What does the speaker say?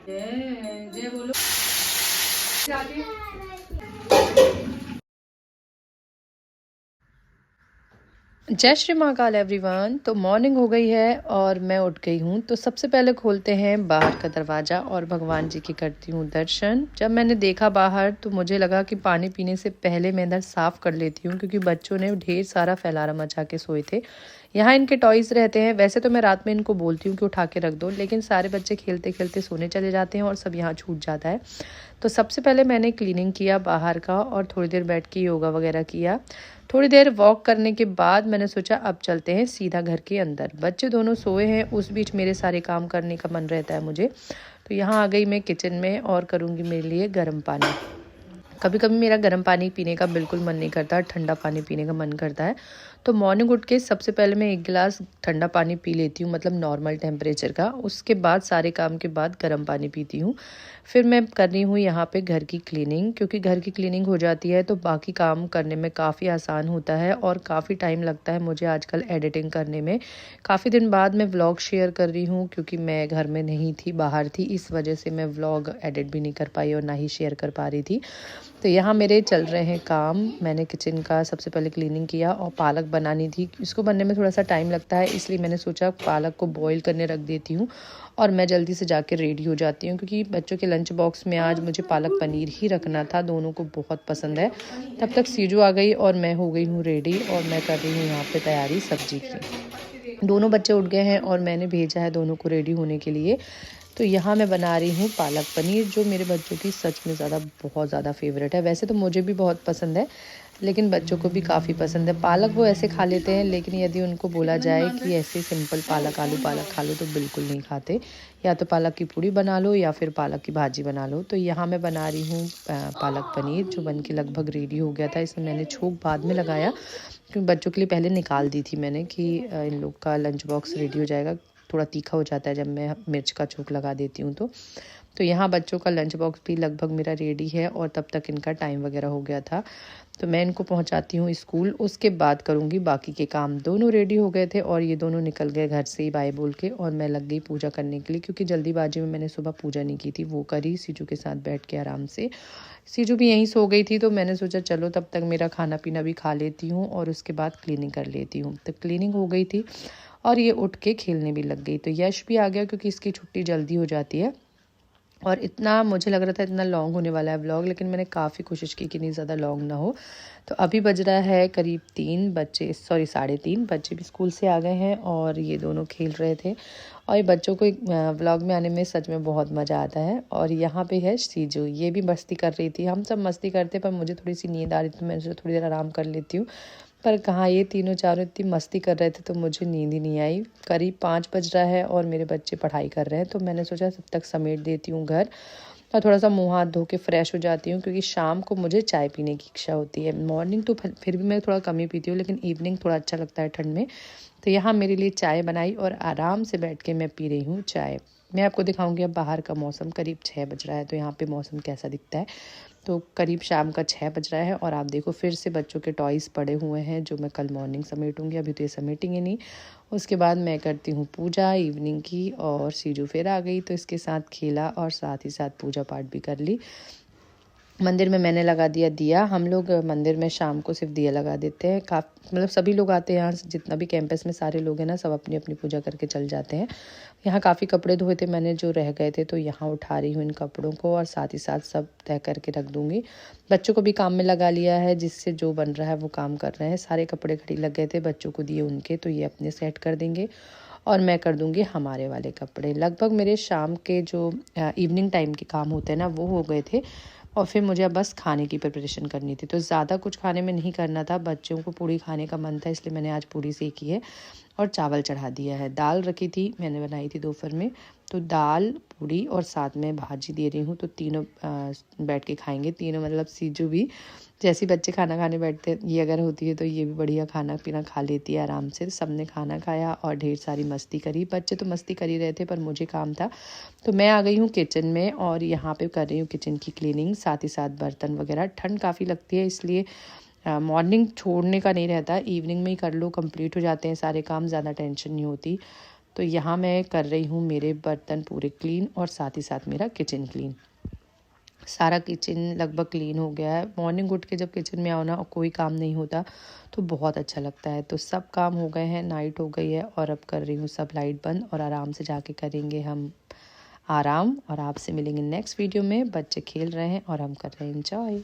जय जय बोलो। जय श्री महाकाल एवरीवन। तो मॉर्निंग हो गई है और मैं उठ गई हूँ। तो सबसे पहले खोलते हैं बाहर का दरवाज़ा और भगवान जी की करती हूँ दर्शन। जब मैंने देखा बाहर तो मुझे लगा कि पानी पीने से पहले मैं इधर साफ़ कर लेती हूँ, क्योंकि बच्चों ने ढेर सारा फैलारा मचा के सोए थे। यहाँ इनके टॉयज़ रहते हैं। वैसे तो मैं रात में इनको बोलती हूँ कि उठा के रख दो, लेकिन सारे बच्चे खेलते खेलते सोने चले जाते हैं और सब यहाँ छूट जाता है। तो सबसे पहले मैंने क्लीनिंग किया बाहर का और थोड़ी देर बैठ के योगा वगैरह किया। थोड़ी देर वॉक करने के बाद मैंने सोचा अब चलते हैं सीधा घर के अंदर। बच्चे दोनों सोए हैं, उस बीच मेरे सारे काम करने का मन रहता है मुझे। तो यहाँ आ गई मैं किचन में और करूँगी मेरे लिए गर्म पानी। कभी कभी मेरा गर्म पानी पीने का बिल्कुल मन नहीं करता, ठंडा पानी पीने का मन करता है। तो मॉर्निंग उठ के सबसे पहले मैं एक गिलास ठंडा पानी पी लेती हूँ, मतलब नॉर्मल टेम्परेचर का। उसके बाद सारे काम के बाद गर्म पानी पीती हूँ। फिर मैं कर रही हूँ यहाँ पे घर की क्लीनिंग, क्योंकि घर की क्लीनिंग हो जाती है तो बाकी काम करने में काफ़ी आसान होता है और काफ़ी टाइम लगता है मुझे आजकल एडिटिंग करने में। काफ़ी दिन बाद मैं व्लॉग शेयर कर रही हूँ, क्योंकि मैं घर में नहीं थी, बाहर थी, इस वजह से मैं व्लॉग एडिट भी नहीं कर पाई और ना ही शेयर कर पा रही थी। तो यहाँ मेरे चल रहे हैं काम। मैंने किचन का सबसे पहले क्लीनिंग किया और पालक बनानी थी। इसको बनने में थोड़ा सा टाइम लगता है, इसलिए मैंने सोचा पालक को बॉईल करने रख देती हूँ और मैं जल्दी से जाके रेडी हो जाती हूँ, क्योंकि बच्चों के लंच बॉक्स में आज मुझे पालक पनीर ही रखना था। दोनों को बहुत पसंद है। तब तक सीजू आ गई और मैं हो गई हूँ रेडी और मैं कर रही हूँ यहाँ पे तैयारी सब्जी की। दोनों बच्चे उठ गए हैं और मैंने भेजा है दोनों को रेडी होने के लिए। तो यहाँ मैं बना रही हूँ पालक पनीर, जो मेरे बच्चों की सच में बहुत ज़्यादा फेवरेट है। वैसे तो मुझे भी बहुत पसंद है, लेकिन बच्चों को भी काफ़ी पसंद है। पालक वो ऐसे खा लेते हैं, लेकिन यदि उनको बोला जाए कि ऐसे सिंपल पालक आलू पालक खा लो तो बिल्कुल नहीं खाते। या तो पालक की पूड़ी बना लो या फिर पालक की भाजी बना लो। तो यहाँ मैं बना रही हूँ पालक पनीर, जो बन के लगभग रेडी हो गया था। इसमें मैंने छोंक बाद में लगाया, क्योंकि बच्चों के लिए पहले निकाल दी थी मैंने कि इन लोग का लंच बॉक्स रेडी हो जाएगा। थोड़ा तीखा हो जाता है जब मैं मिर्च का छोंक लगा देती हूँ तो यहाँ बच्चों का लंच बॉक्स भी लगभग मेरा रेडी है और तब तक इनका टाइम वगैरह हो गया था। तो मैं इनको पहुँचाती हूँ स्कूल, उसके बाद करूँगी बाकी के काम। दोनों रेडी हो गए थे और ये दोनों निकल गए घर से ही बाय बोल के, और मैं लग गई पूजा करने के लिए, क्योंकि जल्दीबाजी में मैंने सुबह पूजा नहीं की थी। वो करी सीजू के साथ बैठ के आराम से। सीजू भी यहीं सो गई थी, तो मैंने सोचा चलो तब तक मेरा खाना पीना भी खा लेती हूँ और उसके बाद क्लीनिंग कर लेती हूँ। तो क्लीनिंग हो गई थी और ये उठ के खेलने भी लग गई। तो यश भी आ गया, क्योंकि इसकी छुट्टी जल्दी हो जाती है। और इतना मुझे लग रहा था इतना लॉन्ग होने वाला है व्लॉग, लेकिन मैंने काफ़ी कोशिश की कि नहीं ज़्यादा लॉन्ग ना हो। तो अभी बज रहा है करीब 3 बच्चे, सॉरी 3:30 बच्चे भी स्कूल से आ गए हैं और ये दोनों खेल रहे थे। और ये बच्चों को व्लॉग में आने में सच में बहुत मज़ा आता है। और यहाँ पे है सीजू, ये भी मस्ती कर रही थी। हम सब मस्ती करते, पर मुझे थोड़ी सी नींद आ रही थी, मैं सोचा थोड़ी देर आराम कर लेती हूँ। पर कहाँ, ये तीनों चारों इतनी मस्ती कर रहे थे तो मुझे नींद ही नहीं आई। करीब 5 बज रहा है और मेरे बच्चे पढ़ाई कर रहे हैं, तो मैंने सोचा तब तक समेट देती हूँ घर और थोड़ा सा मुँह हाथ धो के फ्रेश हो जाती हूँ, क्योंकि शाम को मुझे चाय पीने की इच्छा होती है। मॉर्निंग तो फिर भी मैं थोड़ा कम ही पीती हूँ, लेकिन इवनिंग थोड़ा अच्छा लगता है ठंड में। तो यहाँ मेरे लिए चाय बनाई और आराम से बैठ के मैं पी रही हूँ चाय। मैं आपको दिखाऊंगी अब बाहर का मौसम। करीब 6 बज रहा है, तो यहाँ पे मौसम कैसा दिखता है। तो करीब शाम का 6 बज रहा है और आप देखो फिर से बच्चों के टॉयज़ पड़े हुए हैं, जो मैं कल मॉर्निंग समेटूंगी। अभी तो ये समेटेंगे नहीं। उसके बाद मैं करती हूँ पूजा इवनिंग की, और सीजू फिर आ गई तो इसके साथ खेला और साथ ही साथ पूजा पाठ भी कर ली। मंदिर में मैंने लगा दिया दिया। हम लोग मंदिर में शाम को सिर्फ दिया लगा देते हैं। मतलब सभी लोग आते हैं यहाँ, जितना भी कैंपस में सारे लोग हैं ना, सब अपनी अपनी पूजा करके चल जाते हैं। यहाँ काफ़ी कपड़े धोए थे मैंने जो रह गए थे, तो यहाँ उठा रही हूँ इन कपड़ों को और साथ ही साथ सब तय करके रख दूँगी। बच्चों को भी काम में लगा लिया है, जिससे जो बन रहा है वो काम कर रहे हैं। सारे कपड़े खड़ी लग गए थे, बच्चों को दिए उनके, तो ये अपने सेट कर देंगे और मैं कर दूँगी हमारे वाले कपड़े। लगभग मेरे शाम के जो इवनिंग टाइम के काम होते हैं ना, वो हो गए थे। और फिर मुझे अब बस खाने की प्रिपरेशन करनी थी। तो ज़्यादा कुछ खाने में नहीं करना था, बच्चों को पूड़ी खाने का मन था, इसलिए मैंने आज पूड़ी सेकी है और चावल चढ़ा दिया है। दाल रखी थी, मैंने बनाई थी दोपहर में, तो दाल पूड़ी और साथ में भाजी दे रही हूँ। तो तीनों बैठ के खाएंगे, तीनों मतलब सीजू भी। जैसे बच्चे खाना खाने बैठते हैं, ये अगर होती है तो ये भी बढ़िया खाना पीना खा लेती है आराम से। सबने खाना खाया और ढेर सारी मस्ती करी। बच्चे तो मस्ती कर ही रहे थे, पर मुझे काम था, तो मैं आ गई हूँ किचन में और यहाँ पे कर रही हूँ किचन की क्लीनिंग, साथ ही साथ बर्तन वगैरह। ठंड काफ़ी लगती है, इसलिए मॉर्निंग छोड़ने का नहीं रहता, इवनिंग में ही कर लो, कंप्लीट हो जाते हैं सारे काम, ज़्यादा टेंशन नहीं होती। तो यहाँ मैं कर रही हूँ मेरे बर्तन पूरे क्लीन और साथ ही साथ मेरा किचन क्लीन। सारा किचन लगभग क्लीन हो गया है। मॉर्निंग उठ के जब किचन में आओ ना और कोई काम नहीं होता तो बहुत अच्छा लगता है। तो सब काम हो गए हैं, नाइट हो गई है और अब कर रही हूँ सब लाइट बंद और आराम से जाके करेंगे हम आराम। और आपसे मिलेंगे नेक्स्ट वीडियो में। बच्चे खेल रहे हैं और हम कर रहे हैं एंजॉय।